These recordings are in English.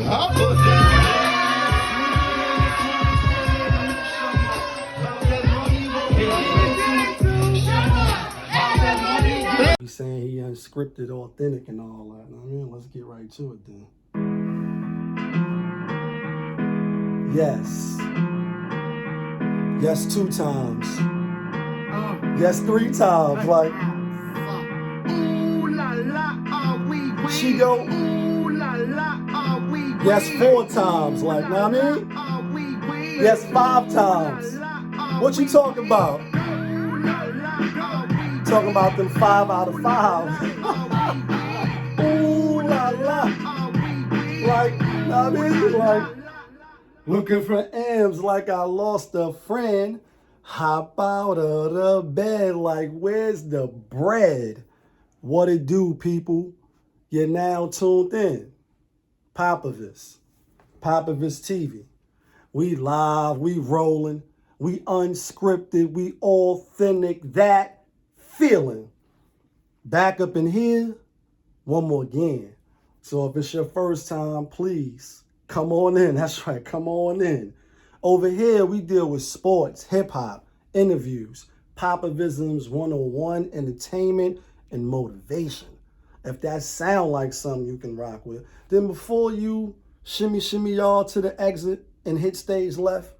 He's saying he unscripted, authentic, and all that. I mean, let's get right to it then. Yes. Yes, 2 times. Yes, 3 times. Like, ooh la la, we win. she go. Ooh la la, we win. Yes, 4 times. Like, know what I mean? Yes, 5 times. What you talking about? Talking about them 5 out of 5. Ooh la la. Like, know what I mean? Like, looking for M's like I lost a friend. Hop out of the bed like, where's the bread? What it do, people? You're now tuned in. POPAVIST. POPAVIST TV. We live, we rolling, we unscripted, we authentic, that feeling. Back up in here, one more again. So if it's your first time, please come on in. That's right, come on in. Over here, we deal with sports, hip-hop, interviews, Popavisms 101, entertainment, and motivation. If that sound like something you can rock with, then before you shimmy y'all to the exit and hit stage left,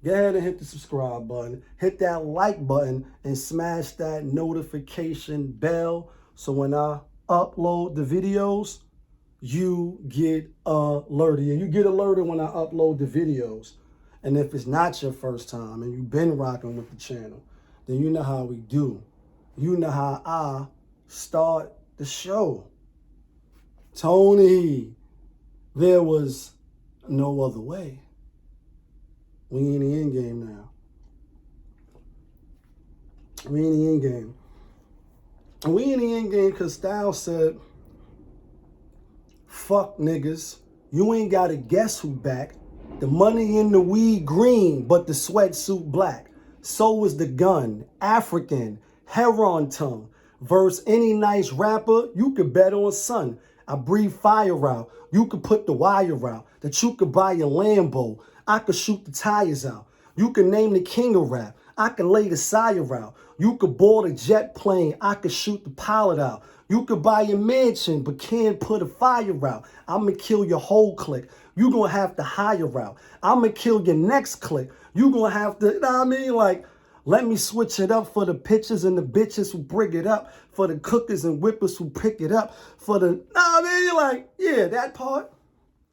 go ahead and hit the subscribe button, hit that like button, and smash that notification bell so when I upload the videos, you get alerted. And you get alerted when I upload the videos. And if it's not your first time and you've been rocking with the channel, then you know how we do. You know how I start the show. Tony, there was no other way. We in the end game now. We in the end game. And we in the end game because Styles said, fuck niggas. You ain't got to guess who back. The money in the weed green, but the sweatsuit black. So is the gun, African, heron tongue. Verse any nice rapper, you could bet on son. I breathe fire out. You could put the wire out. That you could buy a Lambo. I could shoot the tires out. You could name the king of rap. I could lay the sire out. You could board a jet plane. I could shoot the pilot out. You could buy a mansion, but can't put a fire out. I'ma kill your whole clique. You gonna have to hire out. I'ma kill your next clique. You gonna have to, you know what I mean? Like, let me switch it up for the pitchers and the bitches who bring it up, for the cookers and whippers who pick it up, for the, know what I mean? Like, yeah, that part.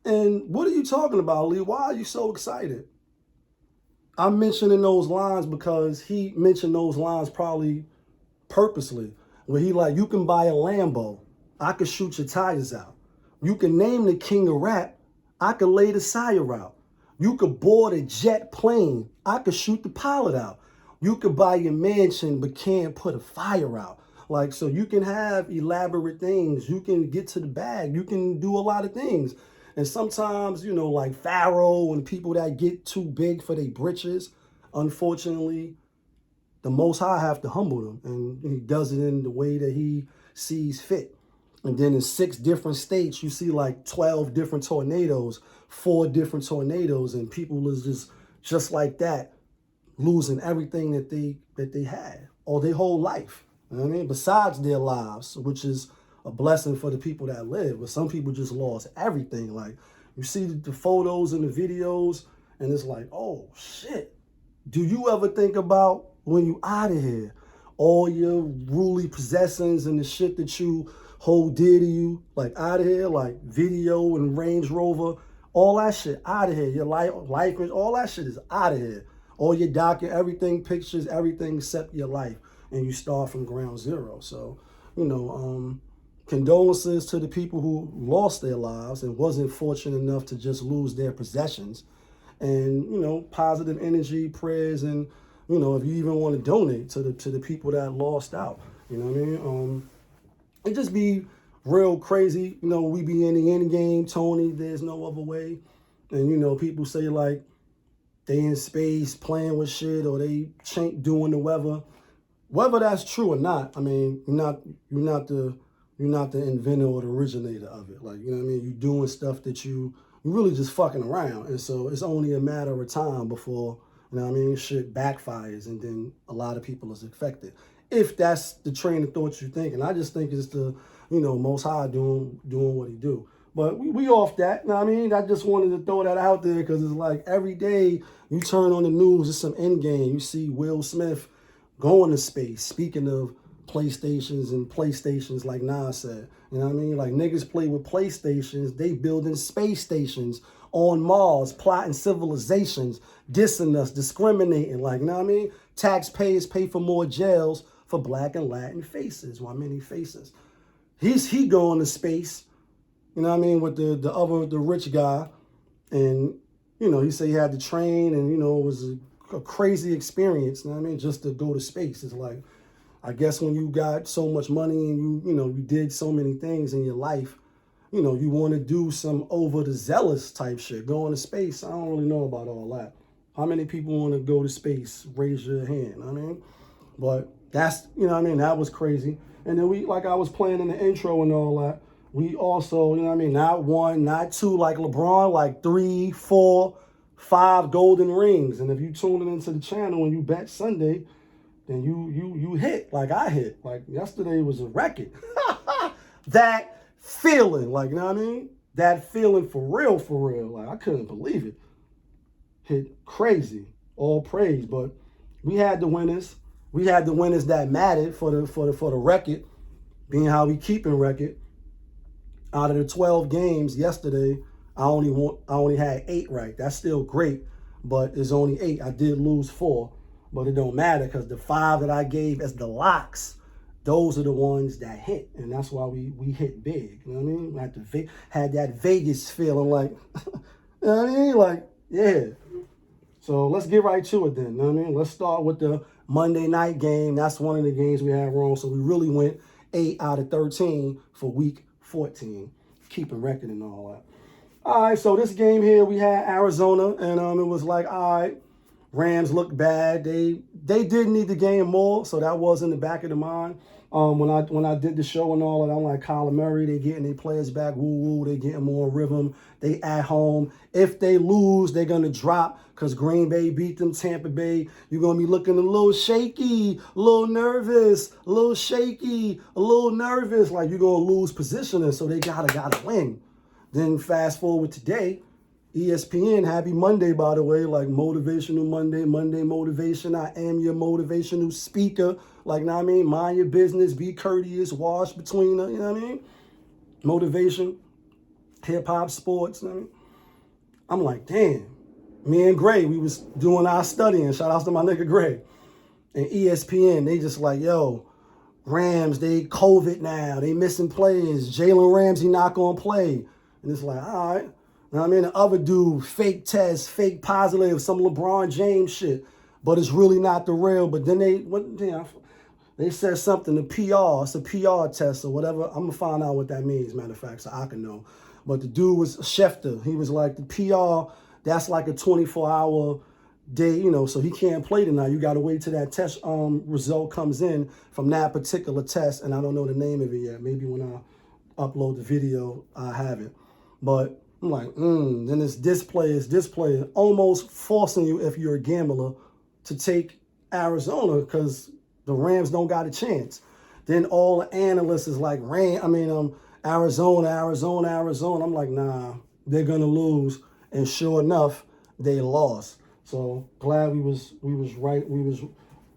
And what are you talking about, Lee? Why are you so excited? I'm mentioning those lines because he mentioned those lines probably purposely. Where he like, you can buy a Lambo. I could shoot your tires out. You can name the king of rap. I could lay the sire out. You could board a jet plane. I could shoot the pilot out. You could buy your mansion, but can't put a fire out. Like, so you can have elaborate things. You can get to the bag. You can do a lot of things. And sometimes, you know, like Pharaoh and people that get too big for their britches, unfortunately, the Most High have to humble them. And he does it in the way that he sees fit. And then in 6 different states, you see like 12 different tornadoes, 4 different tornadoes, and people is just like that, losing everything that they had or their whole life. You know what I mean? Besides their lives, which is a blessing for the people that live. But some people just lost everything. Like, you see the photos and the videos, and it's like, oh shit. Do you ever think about when you out of here, all your ruly possessions and the shit that you hold dear to you, like out of here, like video and Range Rover, all that shit out of here. Your life, all that shit is out of here. All your document, everything, pictures, everything except your life. And you start from ground zero. So, you know, condolences to the people who lost their lives and wasn't fortunate enough to just lose their possessions. And, you know, positive energy, prayers, and, you know, if you even want to donate to the people that lost out, you know what I mean? It just be real crazy. You know, we be in the end game, Tony, there's no other way. And, you know, people say like they in space playing with shit or they doing the weather. Whether that's true or not, I mean, you're not the inventor or the originator of it. Like, you know what I mean? You're doing stuff that you you're really just fucking around. And so it's only a matter of time before, you know what I mean, shit backfires and then a lot of people is affected. If that's the train of thought you think. And I just think it's the, you know, Most High doing what he do. But we off that, you know what I mean? I just wanted to throw that out there because it's like every day you turn on the news, it's some end game. You see Will Smith going to space. Speaking of PlayStations like Nas said, you know what I mean? Like niggas play with PlayStations, they building space stations on Mars, plotting civilizations, dissing us, discriminating, like, you know what I mean? Taxpayers pay for more jails for Black and Latin faces, why many faces. He going to space, you know what I mean, with the rich guy. And, you know, he said he had to train and, you know, it was a crazy experience, you know what I mean, just to go to space. It's like, I guess when you got so much money and you did so many things in your life, you know, you want to do some over the zealous type shit, going to space. I don't really know about all that. How many people want to go to space? Raise your hand, I mean. But that's, you know what I mean, that was crazy. And then we, like I was playing in the intro and all that, we also, you know what I mean, not one, not two, like LeBron, like 3, 4, 5 golden rings. And if you tuning into the channel and you bet Sunday, then you hit like I hit. Like yesterday was a record. That feeling, like, you know what I mean? That feeling for real. Like I couldn't believe it. Hit crazy. All praise. But we had the winners. We had the winners that mattered for the record, being how we keeping record. Out of the 12 games yesterday, I only had 8 right. That's still great, but it's only 8. I did lose 4, but it don't matter because the 5 that I gave as the locks, those are the ones that hit, and that's why we hit big. You know what I mean? We had that Vegas feeling, like, you know what I mean? Like, yeah. So let's get right to it then. You know what I mean? Let's start with the Monday night game. That's one of the games we had wrong. So we really went 8 out of 13 for week 14, keeping record and all that. All right, so this game here, we had Arizona, and it was like, all right, Rams looked bad. They did need the game more, so that was in the back of the mind. When I did the show and all that, I'm like, Kyler Murray, they getting their players back, woo-woo, they getting more rhythm. They at home. If they lose, they're going to drop because Green Bay beat them, Tampa Bay. You're going to be looking a little shaky, a little nervous, a little shaky, a little nervous, like you're going to lose positioning, so they gotta win. Then fast forward today, ESPN, happy Monday, by the way, like motivational Monday motivation. I am your motivational speaker. Like, you know what I mean? Mind your business, be courteous, wash between them, you know what I mean? Motivation, hip-hop, sports, you know what I mean? I'm like, damn. Me and Gray, we was doing our studying. Shout out to my nigga Gray. And ESPN, they just like, yo, Rams, they COVID now. They missing players. Jalen Ramsey not going to play. And it's like, all right. You know what I mean? The other dude, fake test, fake positive, some LeBron James shit. But it's really not the real. But then they said something, the PR, it's a PR test or whatever. I'm going to find out what that means, matter of fact, so I can know. But the dude was Schefter. He was like, the PR, that's like a 24-hour day, you know, so he can't play tonight. You got to wait till that test result comes in from that particular test. And I don't know the name of it yet. Maybe when I upload the video, I have it. But I'm like, then it's this player, almost forcing you, if you're a gambler, to take Arizona because the Rams don't got a chance. Then all the analysts is like, Arizona. I'm like, nah, they're going to lose. And sure enough, they lost. So glad we was right. We was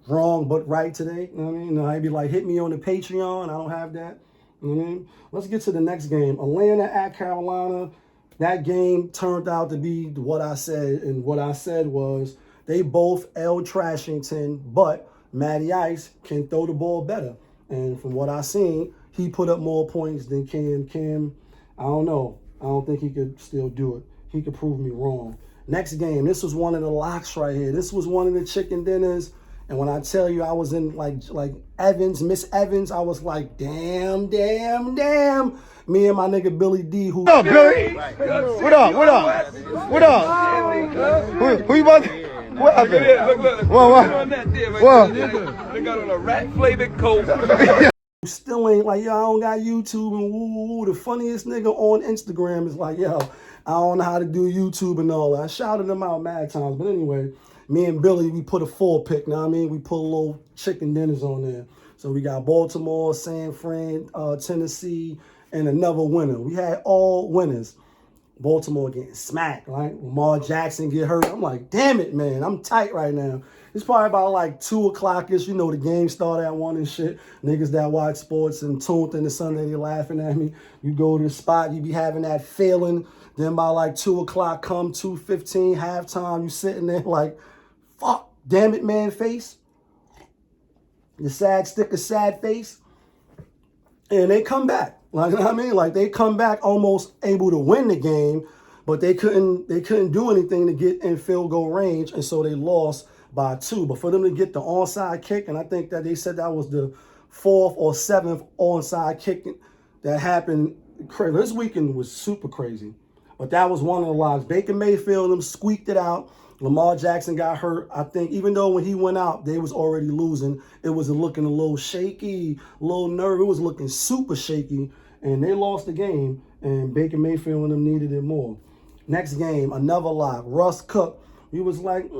wrong, but right today. You know what I mean? You know, I'd be like, hit me on the Patreon. I don't have that. You know what I mean? Let's get to the next game. Atlanta at Carolina. That game turned out to be what I said. And what I said was they both L Trashington, but Matty Ice can throw the ball better. And from what I seen, he put up more points than Cam. Cam, I don't know. I don't think he could still do it. He could prove me wrong. Next game, this was one of the locks right here. This was one of the chicken dinners. And when I tell you I was in like Evans, Miss Evans, I was like, damn. Me and my nigga Billy D. What up, Billy? What up? Who you about to... What happened? Look. What? They got on a rat-flavored coat. still ain't like, yo, I don't got YouTube and woo woo woo. The funniest nigga on Instagram is like, yo, I don't know how to do YouTube and all that. I shouted him out mad times. But anyway, me and Billy, we put a 4-pick, know what I mean? We put a little chicken dinners on there. So we got Baltimore, San Fran, Tennessee, and another winner. We had all winners. Baltimore getting smacked, right? Lamar Jackson get hurt. I'm like, damn it, man. I'm tight right now. It's probably about like 2 o'clock-ish. You know, the game started at 1 and shit. Niggas that watch sports and tuned in the Sunday, they laughing at me. You go to the spot, you be having that feeling. Then by like 2 o'clock come 2:15, halftime, you sitting there like, fuck, damn it, man, face. Your sad sticker, sad face. And they come back. Like, you know what I mean? Like, they come back almost able to win the game, but they couldn't do anything to get in field goal range, and so they lost by 2. But for them to get the onside kick, and I think that they said that was the 4th or 7th onside kick that happened. This weekend was super crazy. But that was one of the locks. Baker Mayfield, them squeaked it out. Lamar Jackson got hurt. I think even though when he went out, they was already losing, it was looking a little shaky, a little nerve. It was looking super shaky, and they lost the game, and Baker Mayfield and them needed it more. Next game, another lock. Russ Cook. He was like,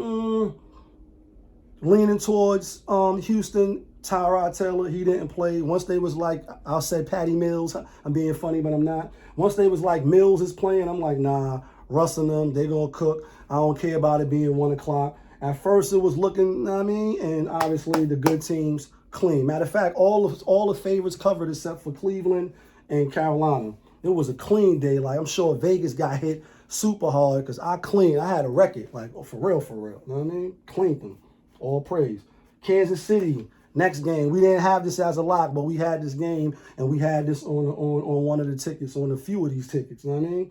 leaning towards Houston. Tyrod Taylor, he didn't play. Once they was like, I'll say Patty Mills. I'm being funny, but I'm not. Once they was like, Mills is playing, I'm like, nah, Russ and them, they gonna cook. I don't care about it being 1 o'clock. At first, it was looking, you know what I mean? And obviously, the good teams clean. Matter of fact, all the favorites covered except for Cleveland and Carolina. It was a clean day. Like, I'm sure Vegas got hit super hard because I cleaned. I had a record, like, oh, for real, for real. You know what I mean? Cleaned them. All praise. Kansas City. Next game, we didn't have this as a lock, but we had this game, and we had this on one of the tickets, on a few of these tickets, you know what I mean?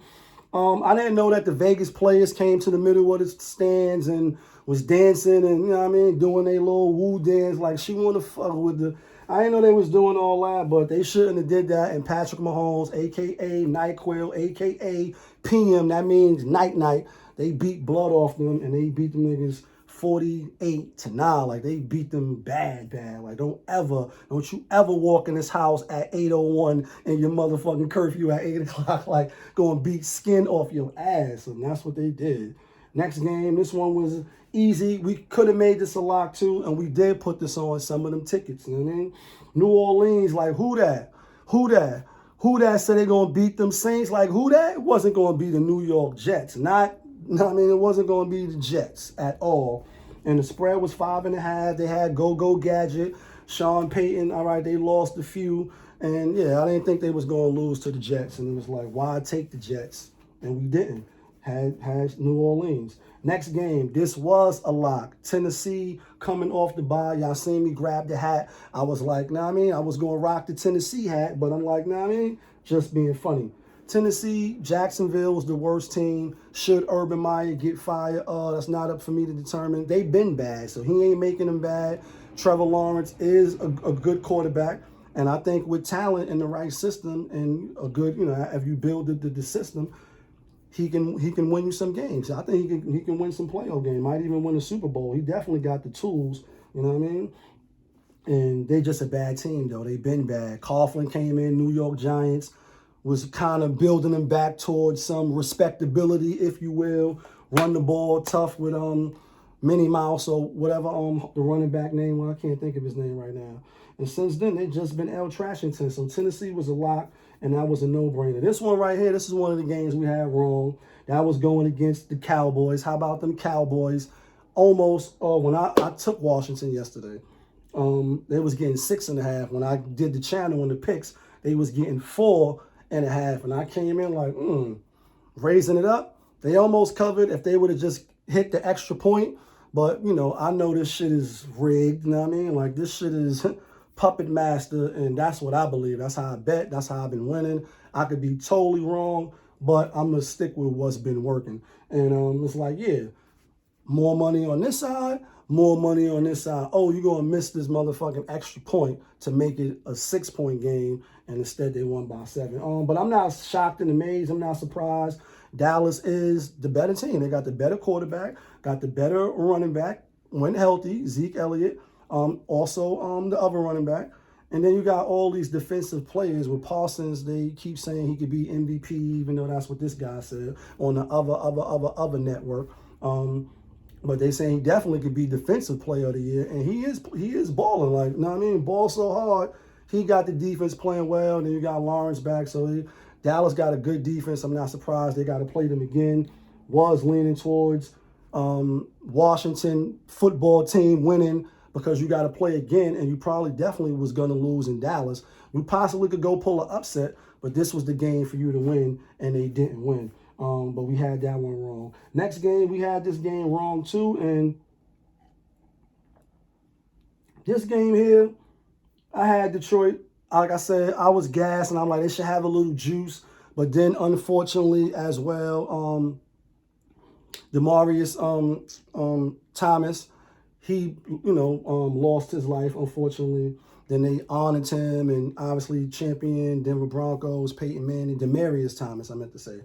I didn't know that the Vegas players came to the middle of the stands and was dancing and, you know what I mean, doing their little woo dance like she want to fuck with the... I didn't know they was doing all that, but they shouldn't have did that. And Patrick Mahomes, a.k.a. NyQuil, a.k.a. PM, that means night-night, they beat blood off them, and they beat them niggas 48-9. Like, they beat them bad. Like, don't you ever walk in this house at 8:01 and your motherfucking curfew at 8 o'clock, like, go and beat skin off your ass. And that's what they did. Next game, this one was easy. We could have made this a lock too, and we did put this on some of them tickets, you know what I mean? New Orleans, like, who that? Who that said they gonna beat them Saints? Like, who that? It wasn't gonna be the New York Jets. It wasn't going to be the Jets at all. And the spread was 5.5. They had Go Gadget, Sean Payton. All right, they lost a few. And, yeah, I didn't think they was going to lose to the Jets. And it was like, why take the Jets? And we didn't. Had New Orleans. Next game, this was a lock. Tennessee coming off the bye. Y'all seen me grab the hat. I was like, I was going to rock the Tennessee hat. But I'm like, just being funny. Tennessee, Jacksonville was the worst team. Should Urban Meyer get fired? That's not up for me to determine. They've been bad, so he ain't making them bad. Trevor Lawrence is a good quarterback, and I think with talent in the right system and a good, if you build the system, he can win you some games. I think he can win some playoff games. Might even win a Super Bowl. He definitely got the tools. You know what I mean? And they just a bad team though. They've been bad. Coughlin came in, New York Giants. Was kind of building them back towards some respectability, if you will. Run the ball tough with Minnie Mouse or whatever the running back name. Well, I can't think of his name right now. And since then, they've just been L Trashington. So Tennessee was a lock, and that was a no-brainer. This one right here, this is one of the games we had wrong. That was going against the Cowboys. How about them Cowboys? Almost, when I took Washington yesterday, they was getting 6.5. When I did the channel and the picks, they was getting 4.5. And I came in like, raising it up. They almost covered if they would have just hit the extra point. But, I know this shit is rigged, you know what I mean? Like, this shit is puppet master, and that's what I believe. That's how I bet. That's how I've been winning. I could be totally wrong, but I'm going to stick with what's been working. And it's like, yeah, more money on this side, more money on this side. Oh, you're going to miss this motherfucking extra point to make it a 6-point game, and instead they won by 7. But I'm not shocked and amazed. I'm not surprised. Dallas is the better team. They got the better quarterback, got the better running back, when healthy, Zeke Elliott, also the other running back. And then you got all these defensive players with Parsons. They keep saying he could be MVP, even though that's what this guy said on the other network. But they saying he definitely could be defensive player of the year, and he is balling. Like, you know what I mean? Ball so hard. He got the defense playing well, and then you got Lawrence back. So Dallas got a good defense. I'm not surprised they got to play them again. Was leaning towards Washington football team winning because you got to play again, and you probably definitely was going to lose in Dallas. You possibly could go pull an upset, but this was the game for you to win, and they didn't win. But we had that one wrong. Next game, we had this game wrong too, and this game here, I had Detroit. Like I said, I was gassed, and I'm like, they should have a little juice. But then, unfortunately, as well, Demarius Thomas, he, lost his life, unfortunately. Then they honored him, and obviously champion Denver Broncos, Peyton Manning, Demarius Thomas, I meant to say.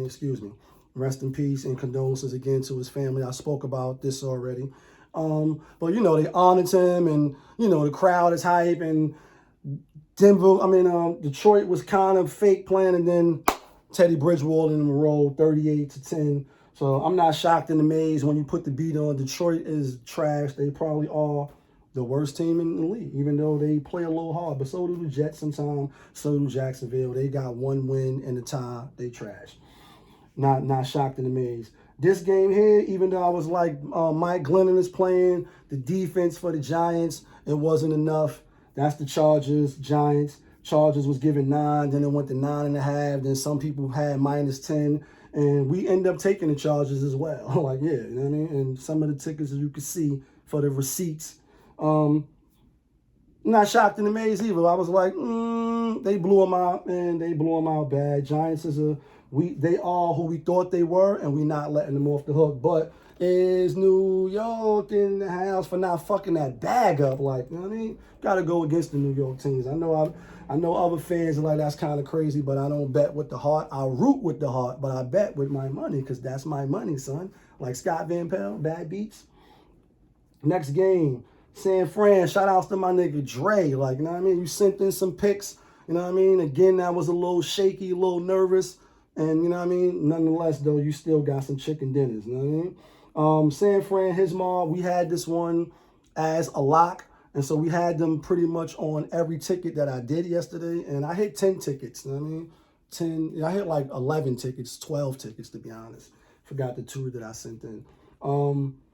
Excuse me. Rest in peace and condolences again to his family. I spoke about this already. But, they honored him, and, the crowd is hype, and Detroit was kind of fake playing, and then Teddy Bridgewater and them rolled 38-10. So I'm not shocked and amazed when you put the beat on. Detroit is trash. They probably are the worst team in the league, even though they play a little hard. But so do the Jets sometimes. So do Jacksonville. They got one win in the tie. They trash. Not shocked and amazed. This game here, even though I was like, Mike Glennon is playing, the defense for the Giants, it wasn't enough. That's the Chargers, Giants. Chargers was given 9, then it went to 9.5. Then some people had -10. And we end up taking the Chargers as well. Like, yeah, you know what I mean? And some of the tickets, as you can see, for the receipts. Not shocked and amazed either. I was like, they blew them out, and they blew them out bad. Giants they are who we thought they were, and we not letting them off the hook. But is New York in the house for not fucking that bag up? Like, you know what I mean? Got to go against the New York teams. I know other fans are like, that's kind of crazy, but I don't bet with the heart. I root with the heart, but I bet with my money because that's my money, son. Like Scott Van Pelt, Bad Beats. Next game, San Fran. Shout outs to my nigga Dre. Like, you know what I mean? You sent in some picks. You know what I mean? Again, that was a little shaky, a little nervous. And, you know what I mean? Nonetheless, though, you still got some chicken dinners. You know what I mean? San Fran, Hismar, we had this one as a lock. And so we had them pretty much on every ticket that I did yesterday. And I hit 10 tickets. You know what I mean? 10. I hit like 11 tickets, 12 tickets, to be honest. Forgot the 2 that I sent in.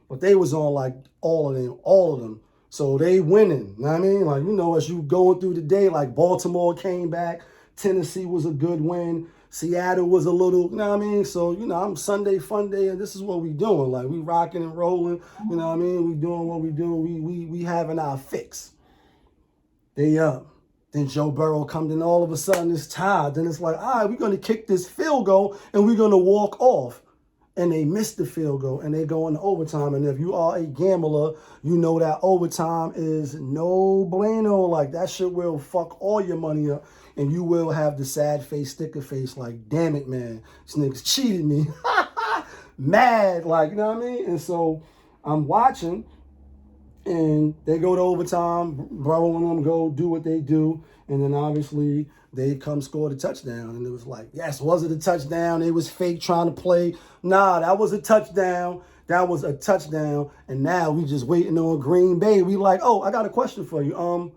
But they was on like all of them. So they winning. You know what I mean? Like, as you going through the day, like Baltimore came back. Tennessee was a good win. Seattle was a little, you know what I mean? So, I'm Sunday fun day, and this is what we doing. Like, we rocking and rolling, you know what I mean? We doing what we do. We having our fix. They up. Then Joe Burrow comes in, all of a sudden it's tied. Then it's like, all right, we're going to kick this field goal, and we're going to walk off. And they missed the field goal, and they go into overtime. And if you are a gambler, you know that overtime is no bueno. Like, that shit will fuck all your money up. And you will have the sad face, sticker face, like, damn it, man. This niggas cheated me. Mad, like, you know what I mean? And so I'm watching, and they go to overtime. Burrow and them go do what they do. And then obviously they come score the touchdown. And it was like, yes, was it a touchdown? It was fake trying to play. Nah, that was a touchdown. That was a touchdown. And now we just waiting on Green Bay. We like, oh, I got a question for you.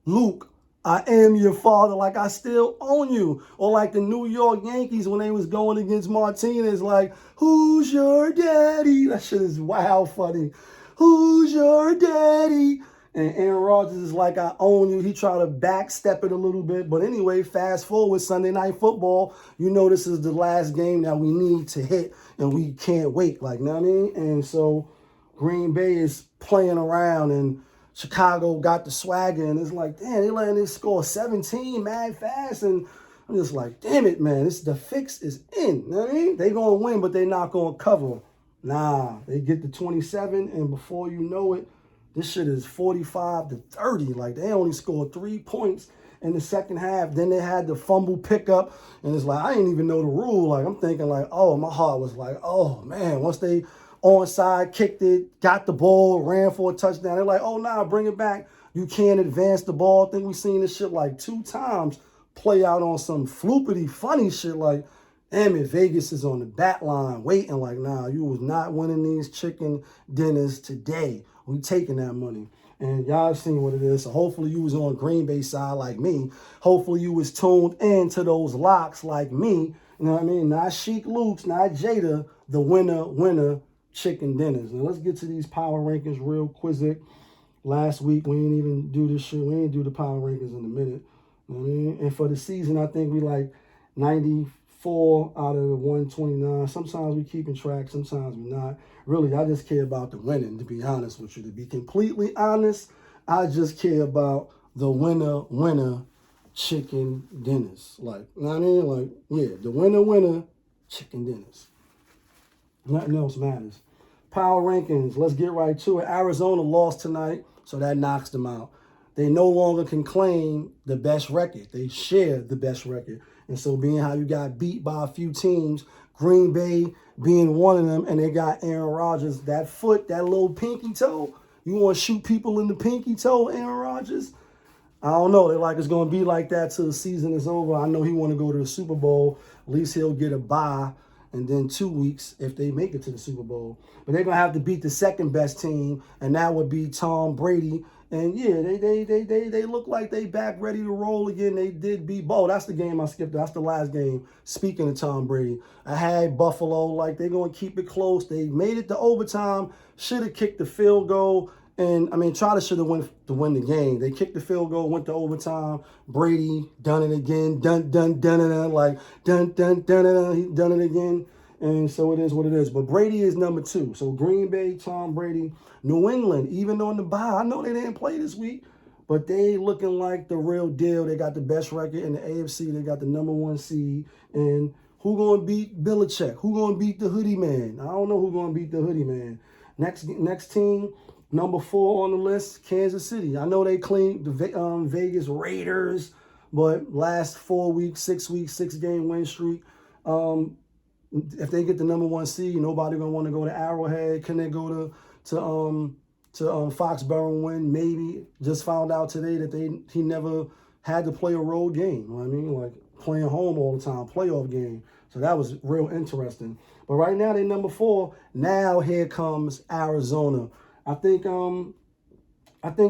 Luke, I am your father, like I still own you. Or like the New York Yankees when they was going against Martinez, like, who's your daddy? That shit is wild funny. Who's your daddy? And Aaron Rodgers is like, I own you. He tried to backstep it a little bit. But anyway, fast forward, Sunday Night Football. This is the last game that we need to hit, and we can't wait. Like, you know what I mean? And so Green Bay is playing around, and Chicago got the swagger, and it's like, damn, they letting this score 17 mad fast. And I'm just like, damn it, man. The fix is in. You know what I mean? They going to win, but they not going to cover. Nah, they get to 27, and before you know it, this shit is 45-30. Like, they only scored 3 points in the second half. Then they had the fumble pickup, and it's like, I didn't even know the rule. Like, I'm thinking like, oh, my heart was like, oh, man. Once they onside, kicked it, got the ball, ran for a touchdown. They're like, oh, nah, bring it back. You can't advance the ball. I think we seen this shit like 2 times play out on some floopity funny shit like, damn it, Vegas is on the bat line waiting like, nah, you was not winning these chicken dinners today. We taking that money. And y'all seen what it is. So hopefully you was on Green Bay side like me. Hopefully you was tuned into those locks like me. You know what I mean? Not Sheik Luke's, not Jada, the winner chicken dinners. Now let's get to these power rankings real quick. Last week we didn't even do this shit. We didn't do the power rankings in a minute. You know what I mean? And for the season, I think we like 94 out of the 129. Sometimes we keeping track, sometimes we not. Really, I just care about the winning, to be honest with you. To be completely honest, I just care about the winner chicken dinners. Like, you know what I mean? Like, yeah, the winner chicken dinners. Nothing else matters. Power rankings, let's get right to it. Arizona lost tonight, so that knocks them out. They no longer can claim the best record. They share the best record. And so being how you got beat by a few teams, Green Bay being one of them, and they got Aaron Rodgers, that foot, that little pinky toe. You want to shoot people in the pinky toe, Aaron Rodgers? I don't know. They're like, it's going to be like that till the season is over. I know he want to go to the Super Bowl. At least he'll get a bye. And then 2 weeks if they make it to the Super Bowl. But they're going to have to beat the second best team, and that would be ToMBradY. And yeah, they look like they back ready to roll again. They did beat Bo. That's the game I skipped. That's the last game. Speaking of ToMBradY, I had Buffalo. Like, they're going to keep it close. They made it to overtime. Should have kicked the field goal. And, I mean, Trotter should have won to win the game. They kicked the field goal, went to overtime. Brady done it again. Dun, like, dun, he done it again. And so it is what it is. But Brady is number 2. So Green Bay, ToMBradY, New England, even on the bye. I know they didn't play this week, but they looking like the real deal. They got the best record in the AFC. They got the number 1 seed. And who going to beat Belichick? Who going to beat the hoodie man? I don't know who going to beat the hoodie man. Next team, number 4 on the list, Kansas City. I know they cleaned the Vegas Raiders, but last 4 weeks, 6 weeks, 6-game win streak. If they get the number 1 seed, nobody gonna want to go to Arrowhead. Can they go to Foxborough and win? Maybe. Just found out today that he never had to play a road game. You know what I mean, like playing home all the time, playoff game. So that was real interesting. But right now they number 4. Now here comes Arizona. I think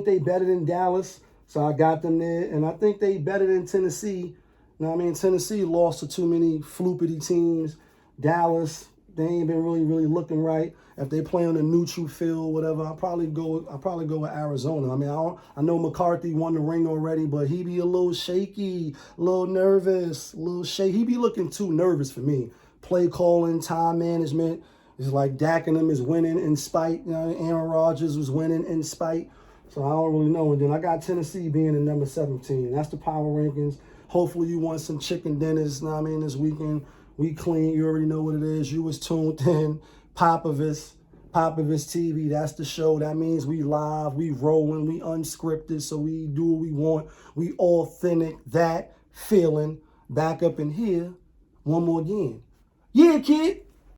they better than Dallas, so I got them there, and I think they better than Tennessee. You know what I mean? Tennessee lost to too many floopity teams. Dallas, they ain't been really looking right. If they play on a neutral field, whatever, I'll probably go with Arizona. I mean, I know McCarthy won the ring already, but he be a little shaky, a little nervous, a little shaky. He be looking too nervous for me. Play calling, time management. It's like Dak and them is winning in spite. You know, Aaron Rodgers was winning in spite. So I don't really know. And then I got Tennessee being the number 17. That's the power rankings. Hopefully you want some chicken dinners, you know what I mean, this weekend. We clean. You already know what it is. You was tuned in. POPAVIST TV. That's the show. That means we live, we rolling, we unscripted, so we do what we want. We authentic. That feeling. Back up in here. One more again. Yeah, kid.